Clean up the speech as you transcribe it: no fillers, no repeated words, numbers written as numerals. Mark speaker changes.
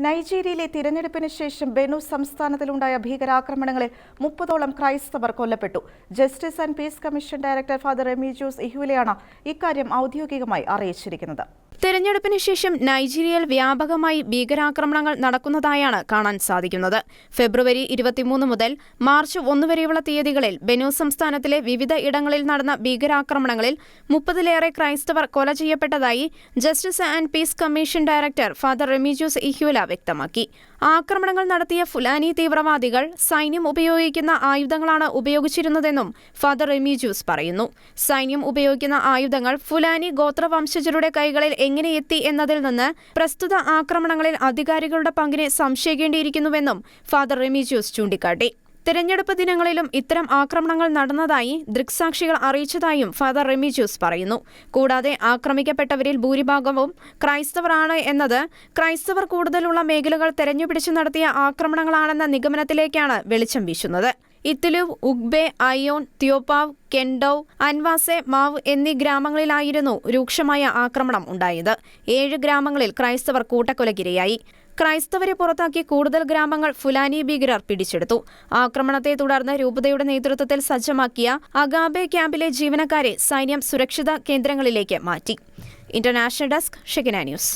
Speaker 1: നൈജീരിയയിലെ തിരഞ്ഞെടുപ്പിന് ശേഷം ബെനു സംസ്ഥാനത്തിലുണ്ടായ ഭീകരാക്രമണങ്ങളിൽ 30ഓളം ക്രൈസ്തവർ കൊല്ലപ്പെട്ടു. Justice and peace commission director father Remigius ഇഹ്യുലയാണ് ഇക്കാര്യം ഔദ്യോഗികമായി അറിയിച്ചിരിക്കുന്നത്.
Speaker 2: തെരഞ്ഞെടുപ്പിന് ശേഷം നൈജീരിയയിൽ വ്യാപകമായി ഭീകരാക്രമണങ്ങൾ നടക്കുന്നതായാണ് കാണാൻ സാധിക്കുന്നത്. ഫെബ്രുവരി 23 മുതൽ മാർച്ച് 1 വരെയുള്ള തീയതികളിൽ ബെനു സംസ്ഥാനത്തിലെ വിവിധ ഇടങ്ങളിൽ നടന്ന ഭീകരാക്രമണങ്ങളിൽ 30ലേറെ ക്രൈസ്തവർ കൊല ചെയ്യപ്പെട്ടതായി justice and peace commission director father Remigius Ihyula വ്യക്തമാക്കി. ആക്രമണങ്ങൾ നടത്തിയ ഫുലാനി തീവ്രവാദികൾ സൈന്യം ഉപയോഗിക്കുന്ന ആയുധങ്ങളാണ് ഉപയോഗിച്ചിരുന്നതെന്നും ഫാദർ റെമീജിയൂസ് പറയുന്നു. സൈന്യം ഉപയോഗിക്കുന്ന ആയുധങ്ങൾ ഫുലാനി ഗോത്രവംശജരുടെ കൈകളിൽ എങ്ങനെ എത്തി എന്നതിൽ നിന്ന് പ്രസ്തുത ആക്രമണങ്ങളിൽ അധികാരികളുടെ പങ്കിനെ സംശയിക്കേണ്ടിയിരിക്കുന്നുവെന്നും ഫാദർ റെമീജിയൂസ് ചൂണ്ടിക്കാട്ടി. തെരഞ്ഞെടുപ്പ് ദിനങ്ങളിലും ഇത്തരം ആക്രമണങ്ങൾ നടന്നതായി ദൃക്സാക്ഷികൾ അറിയിച്ചതായും ഫാദർ റെമീജിയൂസ് പറയുന്നു. കൂടാതെ ആക്രമിക്കപ്പെട്ടവരിൽ ഭൂരിഭാഗവും ക്രൈസ്തവരാണ് എന്നത് ക്രൈസ്തവർ കൂടുതലുള്ള മേഖലകൾ തെരഞ്ഞുപിടിച്ച് നടത്തിയ ആക്രമണങ്ങളാണെന്ന നിഗമനത്തിലേക്കാണ് വെളിച്ചം വീശുന്നത്. ഇത്തുലുവ്, ഉഗ്ബെ, അയോൺ, ത്യോപാവ്, കെൻഡൌ, അൻവാസെ, മാവ് എന്നീ ഗ്രാമങ്ങളിലായിരുന്നു രൂക്ഷമായ ആക്രമണം ഉണ്ടായത്. 7 ഗ്രാമങ്ങളിൽ ക്രൈസ്തവർ കൂട്ടക്കൊലയ്ക്കിരയായി. ക്രൈസ്തവരെ പുറത്താക്കി കൂടുതൽ ഗ്രാമങ്ങൾ ഫുലാനി ഭീകരർ പിടിച്ചെടുത്തു. ആക്രമണത്തെ തുടർന്ന് രൂപതയുടെ നേതൃത്വത്തിൽ സജ്ജമാക്കിയ അഗാബെ ക്യാമ്പിലെ ജീവനക്കാരെ സൈന്യം സുരക്ഷിത കേന്ദ്രങ്ങളിലേക്ക് മാറ്റി. International desk, Shekinah news.